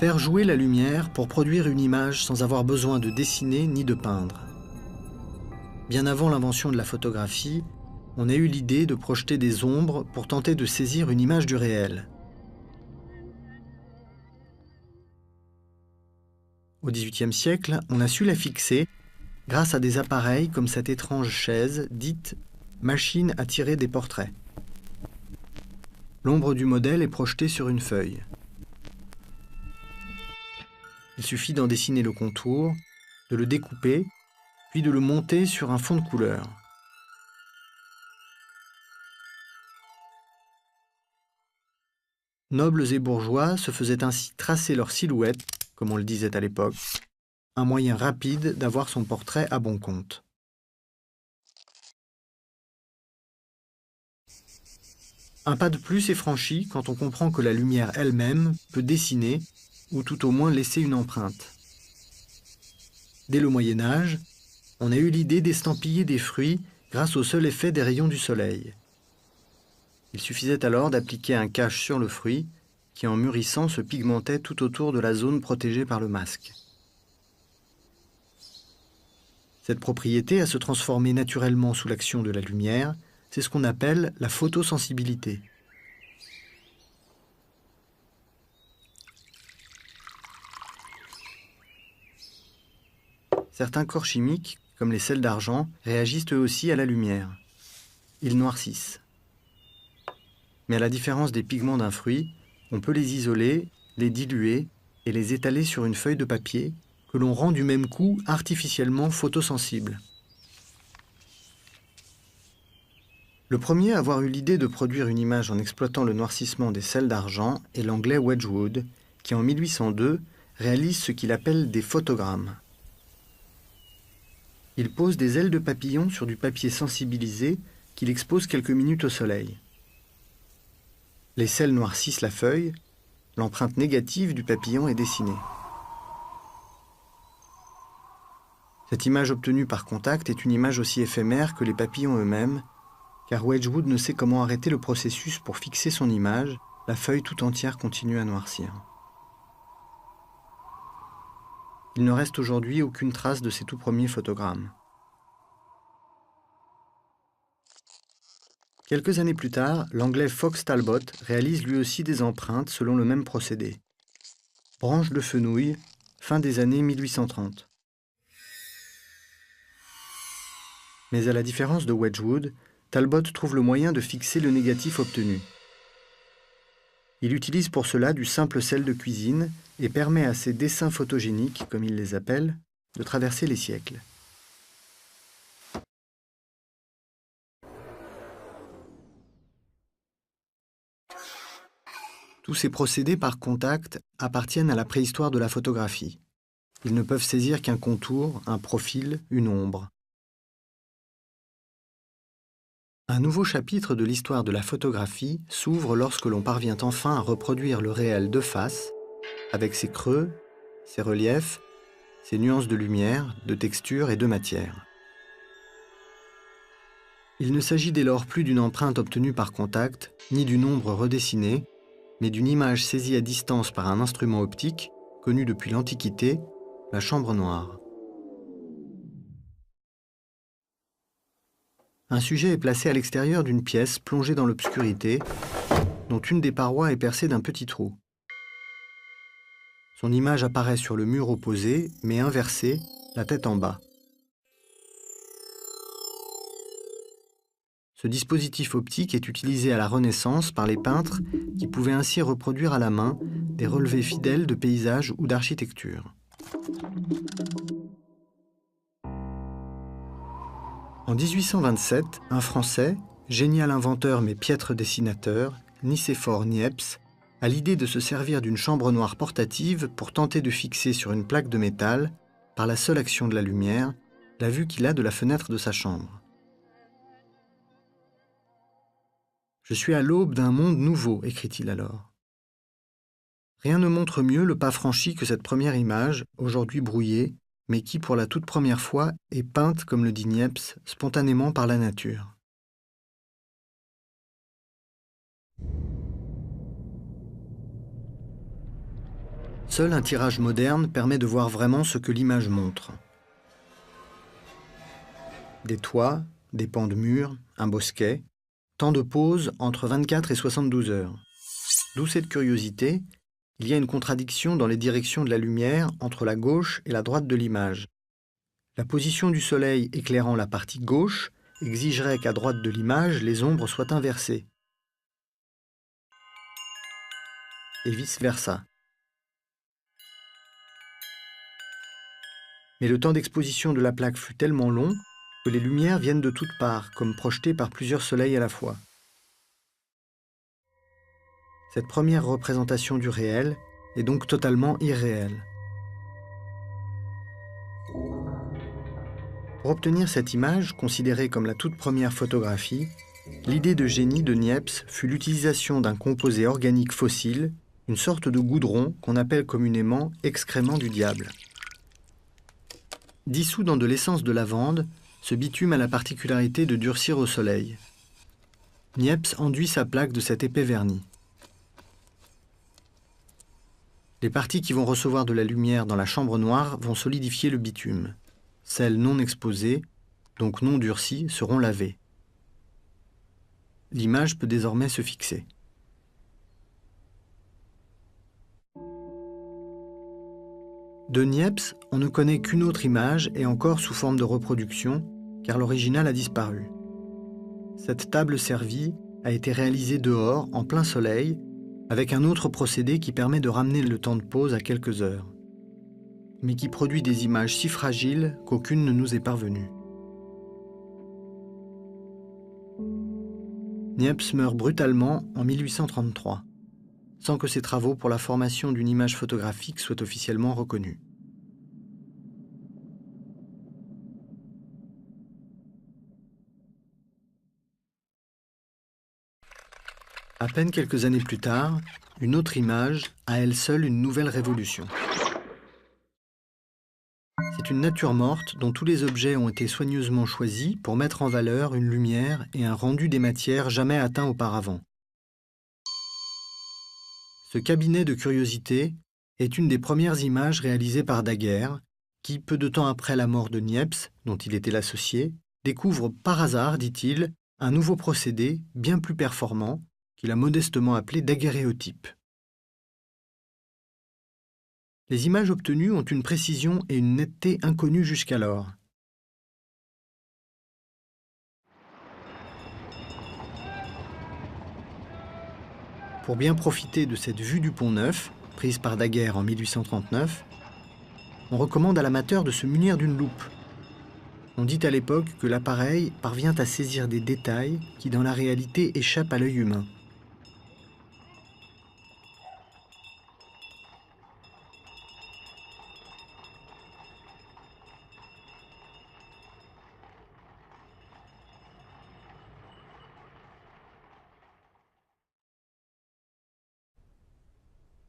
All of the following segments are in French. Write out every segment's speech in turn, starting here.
Faire jouer la lumière pour produire une image sans avoir besoin de dessiner ni de peindre. Bien avant l'invention de la photographie, on a eu l'idée de projeter des ombres pour tenter de saisir une image du réel. Au XVIIIe siècle, on a su la fixer grâce à des appareils comme cette étrange chaise dite « machine à tirer des portraits ». L'ombre du modèle est projetée sur une feuille. Il suffit d'en dessiner le contour, de le découper, puis de le monter sur un fond de couleur. Nobles et bourgeois se faisaient ainsi tracer leur silhouette, comme on le disait à l'époque, un moyen rapide d'avoir son portrait à bon compte. Un pas de plus est franchi quand on comprend que la lumière elle-même peut dessiner, ou tout au moins laisser une empreinte. Dès le Moyen Âge, on a eu l'idée d'estampiller des fruits grâce au seul effet des rayons du soleil. Il suffisait alors d'appliquer un cache sur le fruit, qui en mûrissant se pigmentait tout autour de la zone protégée par le masque. Cette propriété à se transformer naturellement sous l'action de la lumière, c'est ce qu'on appelle la photosensibilité. Certains corps chimiques, comme les sels d'argent, réagissent eux aussi à la lumière. Ils noircissent. Mais à la différence des pigments d'un fruit, on peut les isoler, les diluer et les étaler sur une feuille de papier que l'on rend du même coup artificiellement photosensible. Le premier à avoir eu l'idée de produire une image en exploitant le noircissement des sels d'argent est l'anglais Wedgwood, qui en 1802 réalise ce qu'il appelle des photogrammes. Il pose des ailes de papillon sur du papier sensibilisé qu'il expose quelques minutes au soleil. Les sels noircissent la feuille, l'empreinte négative du papillon est dessinée. Cette image obtenue par contact est une image aussi éphémère que les papillons eux-mêmes, car Wedgwood ne sait comment arrêter le processus pour fixer son image, la feuille tout entière continue à noircir. Il ne reste aujourd'hui aucune trace de ces tout premiers photogrammes. Quelques années plus tard, l'anglais Fox Talbot réalise lui aussi des empreintes selon le même procédé. Branche de fenouil, fin des années 1830. Mais à la différence de Wedgwood, Talbot trouve le moyen de fixer le négatif obtenu. Il utilise pour cela du simple sel de cuisine et permet à ses dessins photogéniques, comme il les appelle, de traverser les siècles. Tous ces procédés par contact appartiennent à la préhistoire de la photographie. Ils ne peuvent saisir qu'un contour, un profil, une ombre. Un nouveau chapitre de l'histoire de la photographie s'ouvre lorsque l'on parvient enfin à reproduire le réel de face, avec ses creux, ses reliefs, ses nuances de lumière, de texture et de matière. Il ne s'agit dès lors plus d'une empreinte obtenue par contact, ni d'une ombre redessinée, mais d'une image saisie à distance par un instrument optique, connu depuis l'Antiquité, la chambre noire. Un sujet est placé à l'extérieur d'une pièce plongée dans l'obscurité, dont une des parois est percée d'un petit trou. Son image apparaît sur le mur opposé, mais inversée, la tête en bas. Ce dispositif optique est utilisé à la Renaissance par les peintres qui pouvaient ainsi reproduire à la main des relevés fidèles de paysages ou d'architecture. En 1827, un Français, génial inventeur mais piètre dessinateur, Nicéphore Niepce, a l'idée de se servir d'une chambre noire portative pour tenter de fixer sur une plaque de métal, par la seule action de la lumière, la vue qu'il a de la fenêtre de sa chambre. « Je suis à l'aube d'un monde nouveau », écrit-il alors. Rien ne montre mieux le pas franchi que cette première image, aujourd'hui brouillée, mais qui, pour la toute première fois, est peinte, comme le dit Niepce, spontanément par la nature. Seul un tirage moderne permet de voir vraiment ce que l'image montre. Des toits, des pans de murs, un bosquet, temps de pause entre 24 et 72 heures. D'où cette curiosité, il y a une contradiction dans les directions de la lumière entre la gauche et la droite de l'image. La position du soleil éclairant la partie gauche exigerait qu'à droite de l'image, les ombres soient inversées. Et vice-versa. Mais le temps d'exposition de la plaque fut tellement long que les lumières viennent de toutes parts, comme projetées par plusieurs soleils à la fois. Cette première représentation du réel est donc totalement irréelle. Pour obtenir cette image, considérée comme la toute première photographie, l'idée de génie de Niepce fut l'utilisation d'un composé organique fossile, une sorte de goudron qu'on appelle communément excrément du diable. Dissous dans de l'essence de lavande, ce bitume a la particularité de durcir au soleil. Niepce enduit sa plaque de cet épais vernis. Les parties qui vont recevoir de la lumière dans la chambre noire vont solidifier le bitume. Celles non exposées, donc non durcies, seront lavées. L'image peut désormais se fixer. De Niepce, on ne connaît qu'une autre image et encore sous forme de reproduction, car l'original a disparu. Cette table servie a été réalisée dehors, en plein soleil, avec un autre procédé qui permet de ramener le temps de pause à quelques heures, mais qui produit des images si fragiles qu'aucune ne nous est parvenue. Niepce meurt brutalement en 1833, sans que ses travaux pour la formation d'une image photographique soient officiellement reconnus. À peine quelques années plus tard, une autre image a elle seule une nouvelle révolution. C'est une nature morte dont tous les objets ont été soigneusement choisis pour mettre en valeur une lumière et un rendu des matières jamais atteints auparavant. Ce cabinet de curiosité est une des premières images réalisées par Daguerre, qui, peu de temps après la mort de Niepce, dont il était l'associé, découvre par hasard, dit-il, un nouveau procédé bien plus performant, qu'il a modestement appelé daguerréotype. Les images obtenues ont une précision et une netteté inconnues jusqu'alors. Pour bien profiter de cette vue du Pont-Neuf, prise par Daguerre en 1839, on recommande à l'amateur de se munir d'une loupe. On dit à l'époque que l'appareil parvient à saisir des détails qui, dans la réalité, échappent à l'œil humain.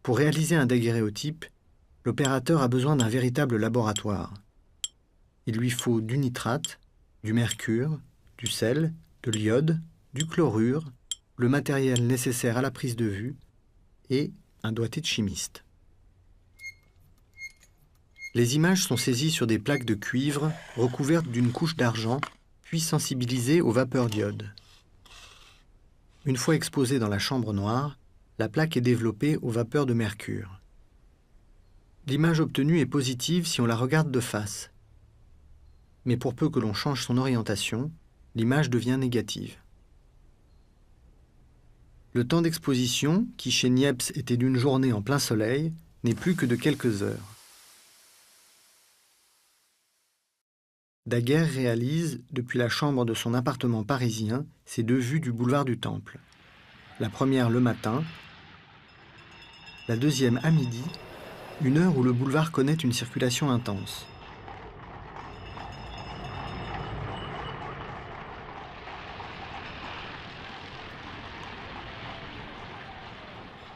Pour réaliser un daguerréotype, l'opérateur a besoin d'un véritable laboratoire. Il lui faut du nitrate, du mercure, du sel, de l'iode, du chlorure, le matériel nécessaire à la prise de vue et un doigté de chimiste. Les images sont saisies sur des plaques de cuivre recouvertes d'une couche d'argent, puis sensibilisées aux vapeurs d'iode. Une fois exposée dans la chambre noire, la plaque est développée aux vapeurs de mercure. L'image obtenue est positive si on la regarde de face. Mais pour peu que l'on change son orientation, l'image devient négative. Le temps d'exposition, qui chez Niepce était d'une journée en plein soleil, n'est plus que de quelques heures. Daguerre réalise, depuis la chambre de son appartement parisien, ces deux vues du boulevard du Temple. La première le matin, la deuxième à midi, une heure où le boulevard connaît une circulation intense.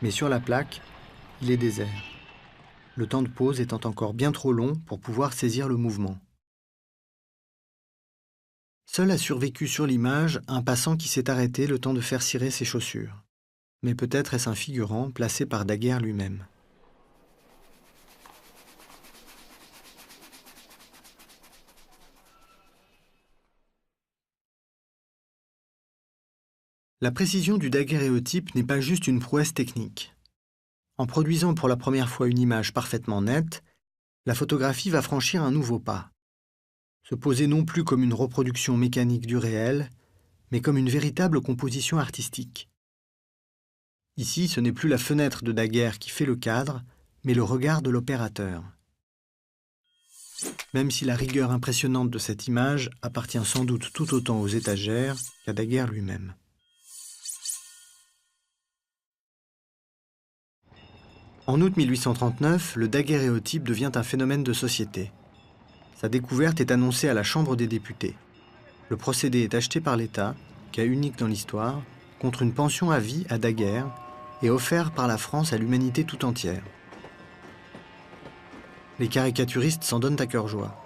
Mais sur la plaque, il est désert, le temps de pause étant encore bien trop long pour pouvoir saisir le mouvement. Seul a survécu sur l'image un passant qui s'est arrêté le temps de faire cirer ses chaussures. Mais peut-être est-ce un figurant placé par Daguerre lui-même. La précision du daguerréotype n'est pas juste une prouesse technique. En produisant pour la première fois une image parfaitement nette, la photographie va franchir un nouveau pas. Se poser non plus comme une reproduction mécanique du réel, mais comme une véritable composition artistique. Ici, ce n'est plus la fenêtre de Daguerre qui fait le cadre, mais le regard de l'opérateur. Même si la rigueur impressionnante de cette image appartient sans doute tout autant aux étagères qu'à Daguerre lui-même. En août 1839, le daguerréotype devient un phénomène de société. Sa découverte est annoncée à la Chambre des députés. Le procédé est acheté par l'État, cas unique dans l'histoire, contre une pension à vie à Daguerre et offert par la France à l'humanité tout entière. Les caricaturistes s'en donnent à cœur joie.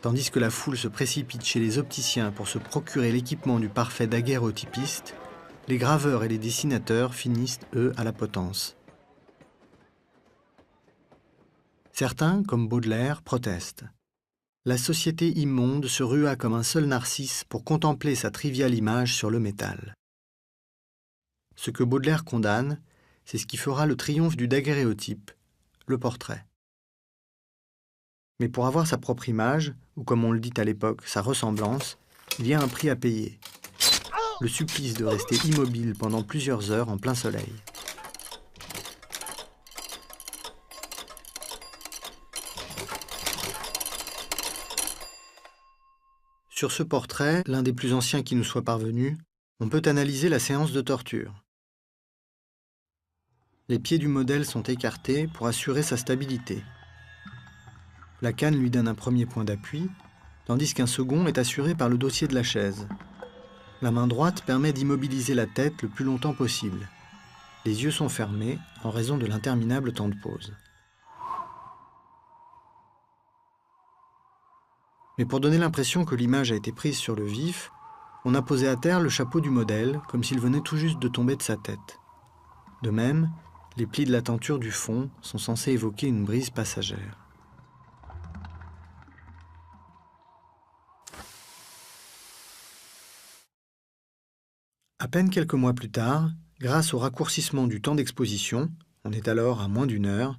Tandis que la foule se précipite chez les opticiens pour se procurer l'équipement du parfait daguerréotypiste, les graveurs et les dessinateurs finissent, eux, à la potence. Certains, comme Baudelaire, protestent. La société immonde se rua comme un seul narcisse pour contempler sa triviale image sur le métal. Ce que Baudelaire condamne, c'est ce qui fera le triomphe du daguerréotype, le portrait. Mais pour avoir sa propre image, ou comme on le dit à l'époque, sa ressemblance, il y a un prix à payer. Le supplice de rester immobile pendant plusieurs heures en plein soleil. Sur ce portrait, l'un des plus anciens qui nous soit parvenu, on peut analyser la séance de torture. Les pieds du modèle sont écartés pour assurer sa stabilité. La canne lui donne un premier point d'appui, tandis qu'un second est assuré par le dossier de la chaise. La main droite permet d'immobiliser la tête le plus longtemps possible. Les yeux sont fermés en raison de l'interminable temps de pause. Mais pour donner l'impression que l'image a été prise sur le vif, on a posé à terre le chapeau du modèle, comme s'il venait tout juste de tomber de sa tête. De même, les plis de la tenture du fond sont censés évoquer une brise passagère. À peine quelques mois plus tard, grâce au raccourcissement du temps d'exposition, on est alors à moins d'1 heure,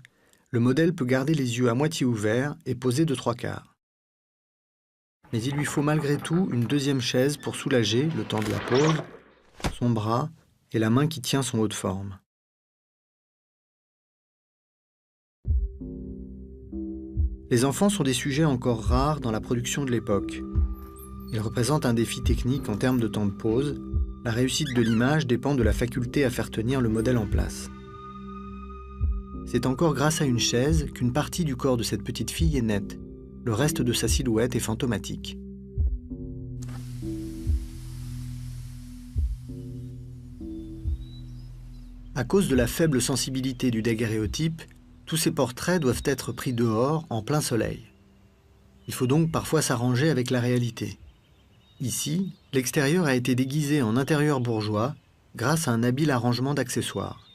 le modèle peut garder les yeux à moitié ouverts et posés de 3/4. Mais il lui faut malgré tout une deuxième chaise pour soulager, le temps de la pause, son bras et la main qui tient son haut de forme. Les enfants sont des sujets encore rares dans la production de l'époque. Ils représentent un défi technique en termes de temps de pause. La réussite de l'image dépend de la faculté à faire tenir le modèle en place. C'est encore grâce à une chaise qu'une partie du corps de cette petite fille est nette. Le reste de sa silhouette est fantomatique. À cause de la faible sensibilité du daguerréotype, tous ces portraits doivent être pris dehors, en plein soleil. Il faut donc parfois s'arranger avec la réalité. Ici, l'extérieur a été déguisé en intérieur bourgeois grâce à un habile arrangement d'accessoires.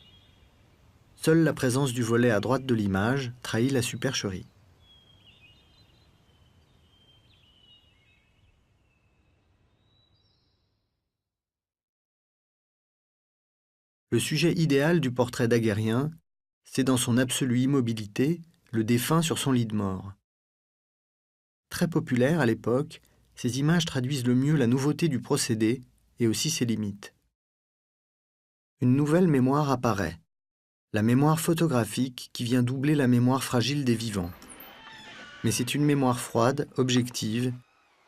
Seule la présence du volet à droite de l'image trahit la supercherie. Le sujet idéal du portrait daguerrien, c'est dans son absolue immobilité, le défunt sur son lit de mort. Très populaire à l'époque, ces images traduisent le mieux la nouveauté du procédé et aussi ses limites. Une nouvelle mémoire apparaît, la mémoire photographique qui vient doubler la mémoire fragile des vivants. Mais c'est une mémoire froide, objective,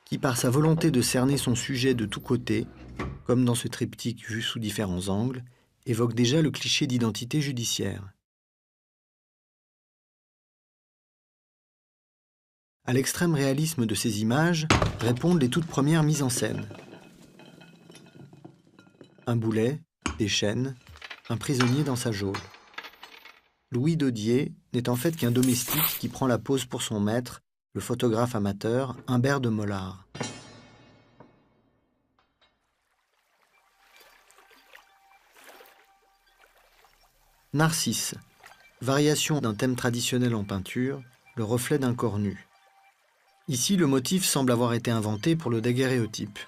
qui par sa volonté de cerner son sujet de tous côtés, comme dans ce triptyque vu sous différents angles, évoque déjà le cliché d'identité judiciaire. À l'extrême réalisme de ces images répondent les toutes premières mises en scène. Un boulet, des chaînes, un prisonnier dans sa geôle. Louis Daudier n'est en fait qu'un domestique qui prend la pose pour son maître, le photographe amateur Humbert de Mollard. Narcisse, variation d'un thème traditionnel en peinture, le reflet d'un corps nu. Ici, le motif semble avoir été inventé pour le daguerréotype.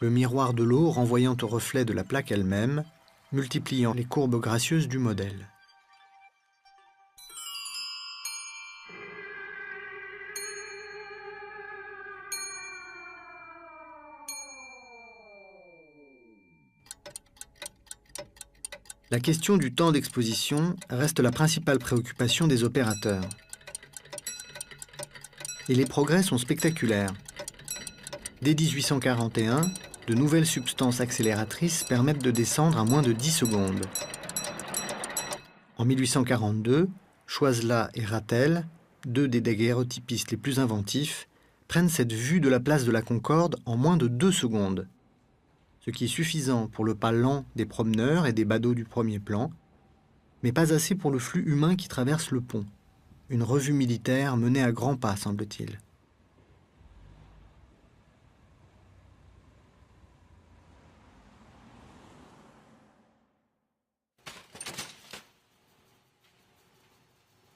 le miroir de l'eau renvoyant au reflet de la plaque elle-même, multipliant les courbes gracieuses du modèle. La question du temps d'exposition reste la principale préoccupation des opérateurs. Et les progrès sont spectaculaires. Dès 1841, de nouvelles substances accélératrices permettent de descendre à moins de 10 secondes. En 1842, Choiselat et Rattel, deux des daguerréotypistes les plus inventifs, prennent cette vue de la place de la Concorde en moins de 2 secondes, ce qui est suffisant pour le pas lent des promeneurs et des badauds du premier plan, mais pas assez pour le flux humain qui traverse le pont. Une revue militaire menée à grands pas, semble-t-il.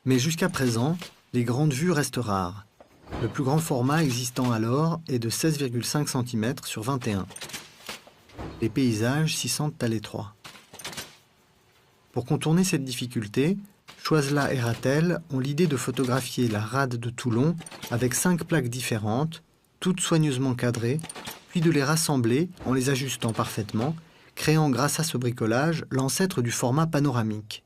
Mais jusqu'à présent, les grandes vues restent rares. Le plus grand format existant alors est de 16,5 cm sur 21. Les paysages s'y sentent à l'étroit. Pour contourner cette difficulté, Choiselat et Rattel ont l'idée de photographier la rade de Toulon avec 5 plaques différentes, toutes soigneusement cadrées, puis de les rassembler en les ajustant parfaitement, créant grâce à ce bricolage l'ancêtre du format panoramique.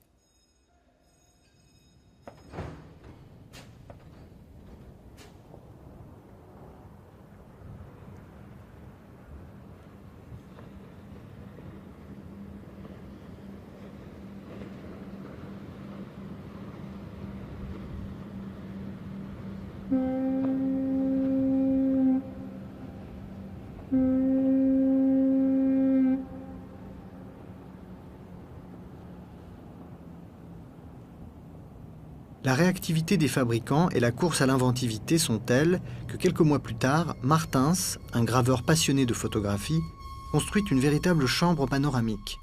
La réactivité des fabricants et la course à l'inventivité sont telles que quelques mois plus tard, Martins, un graveur passionné de photographie, construit une véritable chambre panoramique.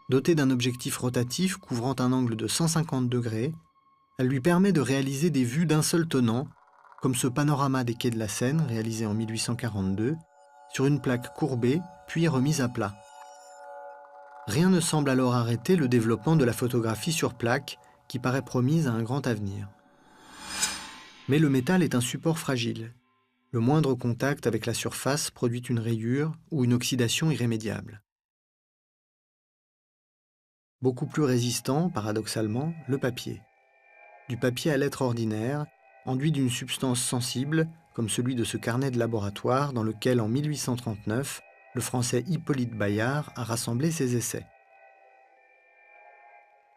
Dotée d'un objectif rotatif couvrant un angle de 150 degrés, elle lui permet de réaliser des vues d'un seul tenant, comme ce panorama des quais de la Seine réalisé en 1842, sur une plaque courbée puis remise à plat. Rien ne semble alors arrêter le développement de la photographie sur plaque, qui paraît promise à un grand avenir. Mais le métal est un support fragile. Le moindre contact avec la surface produit une rayure ou une oxydation irrémédiable. Beaucoup plus résistant, paradoxalement, le papier. Du papier à lettres ordinaire, enduit d'une substance sensible, comme celui de ce carnet de laboratoire dans lequel, en 1839, le Français Hippolyte Bayard a rassemblé ses essais.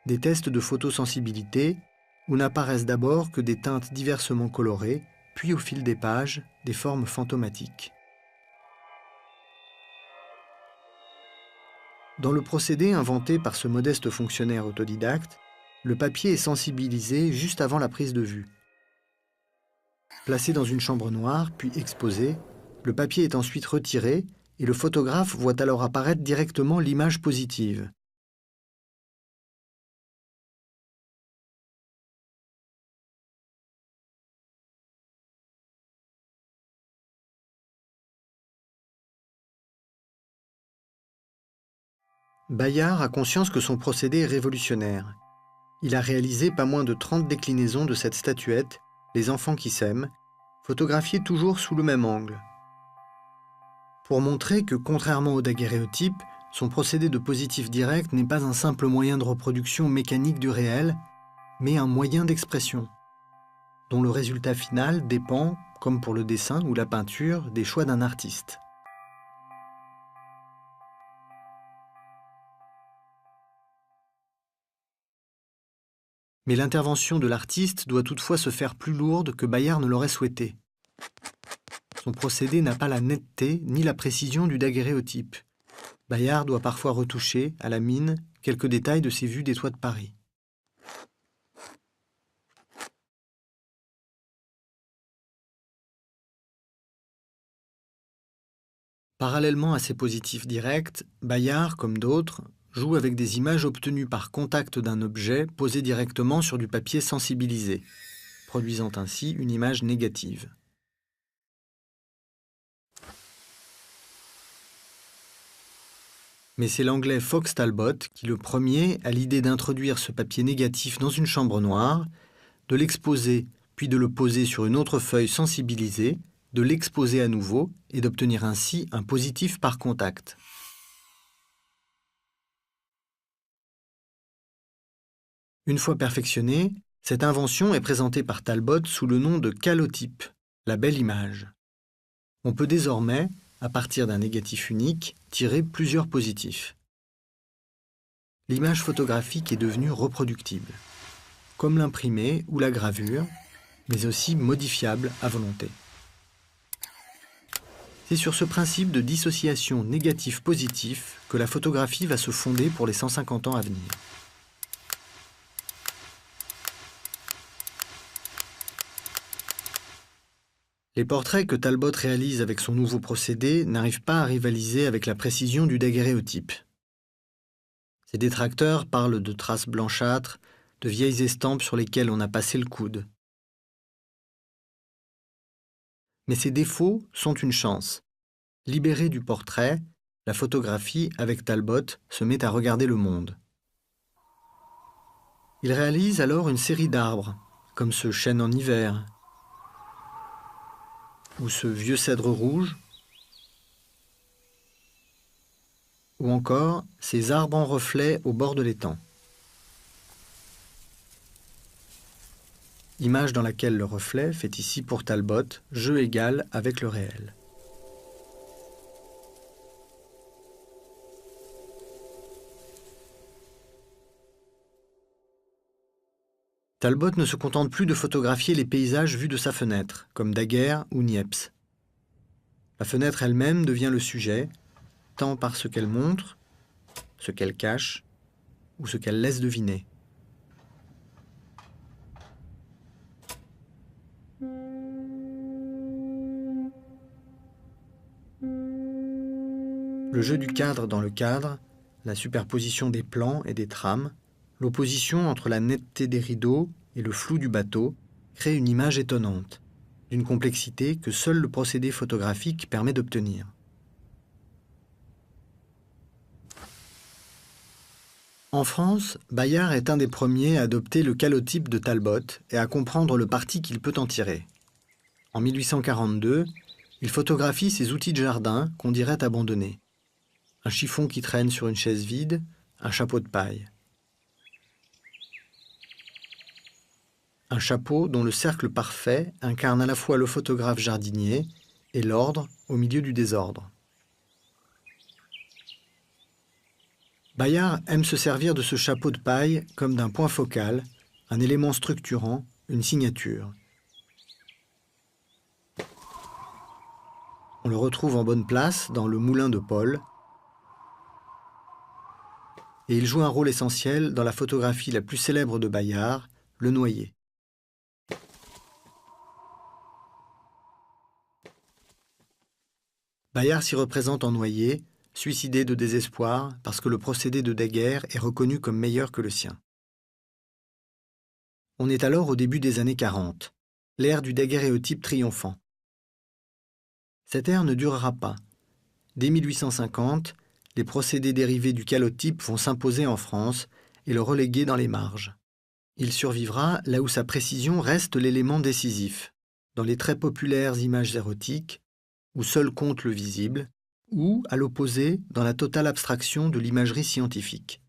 Des tests de photosensibilité où n'apparaissent d'abord que des teintes diversement colorées, puis au fil des pages, des formes fantomatiques. Dans le procédé inventé par ce modeste fonctionnaire autodidacte, le papier est sensibilisé juste avant la prise de vue. Placé dans une chambre noire, puis exposé, le papier est ensuite retiré et le photographe voit alors apparaître directement l'image positive. Bayard a conscience que son procédé est révolutionnaire. Il a réalisé pas moins de 30 déclinaisons de cette statuette, Les enfants qui s'aiment, photographiées toujours sous le même angle. Pour montrer que, contrairement au daguerréotype, son procédé de positif direct n'est pas un simple moyen de reproduction mécanique du réel, mais un moyen d'expression, dont le résultat final dépend, comme pour le dessin ou la peinture, des choix d'un artiste. Mais l'intervention de l'artiste doit toutefois se faire plus lourde que Bayard ne l'aurait souhaité. Son procédé n'a pas la netteté ni la précision du daguerréotype. Bayard doit parfois retoucher, à la mine, quelques détails de ses vues des toits de Paris. Parallèlement à ces positifs directs, Bayard, comme d'autres, joue avec des images obtenues par contact d'un objet posé directement sur du papier sensibilisé, produisant ainsi une image négative. Mais c'est l'anglais Fox Talbot qui, le premier, a l'idée d'introduire ce papier négatif dans une chambre noire, de l'exposer, puis de le poser sur une autre feuille sensibilisée, de l'exposer à nouveau et d'obtenir ainsi un positif par contact. Une fois perfectionnée, cette invention est présentée par Talbot sous le nom de calotype, la belle image. On peut désormais, à partir d'un négatif unique, tirer plusieurs positifs. L'image photographique est devenue reproductible, comme l'imprimé ou la gravure, mais aussi modifiable à volonté. C'est sur ce principe de dissociation négatif-positif que la photographie va se fonder pour les 150 ans à venir. Les portraits que Talbot réalise avec son nouveau procédé n'arrivent pas à rivaliser avec la précision du daguerréotype. Ses détracteurs parlent de traces blanchâtres, de vieilles estampes sur lesquelles on a passé le coude. Mais ces défauts sont une chance. Libérée du portrait, la photographie, avec Talbot, se met à regarder le monde. Il réalise alors une série d'arbres, comme ce chêne en hiver, ou ce vieux cèdre rouge, ou encore ces arbres en reflet au bord de l'étang. Image dans laquelle le reflet fait ici pour Talbot jeu égal avec le réel. Talbot ne se contente plus de photographier les paysages vus de sa fenêtre, comme Daguerre ou Niepce. La fenêtre elle-même devient le sujet, tant par ce qu'elle montre, ce qu'elle cache, ou ce qu'elle laisse deviner. Le jeu du cadre dans le cadre, la superposition des plans et des trames, l'opposition entre la netteté des rideaux et le flou du bateau crée une image étonnante, d'une complexité que seul le procédé photographique permet d'obtenir. En France, Bayard est un des premiers à adopter le calotype de Talbot et à comprendre le parti qu'il peut en tirer. En 1842, il photographie ses outils de jardin qu'on dirait abandonnés. Un chiffon qui traîne sur une chaise vide, un chapeau de paille. Un chapeau dont le cercle parfait incarne à la fois le photographe jardinier et l'ordre au milieu du désordre. Bayard aime se servir de ce chapeau de paille comme d'un point focal, un élément structurant, une signature. On le retrouve en bonne place dans Le Moulin de Paul, et il joue un rôle essentiel dans la photographie la plus célèbre de Bayard, Le Noyer. Bayard s'y représente en noyer, suicidé de désespoir parce que le procédé de Daguerre est reconnu comme meilleur que le sien. On est alors au début des années 40, l'ère du daguerréotype triomphant. Cette ère ne durera pas. Dès 1850, les procédés dérivés du calotype vont s'imposer en France et le reléguer dans les marges. Il survivra là où sa précision reste l'élément décisif, dans les très populaires images érotiques, où seul compte le visible, ou, à l'opposé, dans la totale abstraction de l'imagerie scientifique.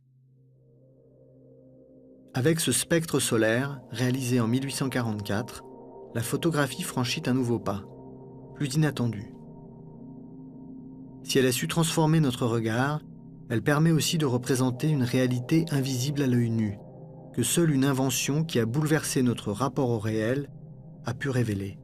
Avec ce spectre solaire, réalisé en 1844, la photographie franchit un nouveau pas, plus inattendu. Si elle a su transformer notre regard, elle permet aussi de représenter une réalité invisible à l'œil nu, que seule une invention qui a bouleversé notre rapport au réel a pu révéler.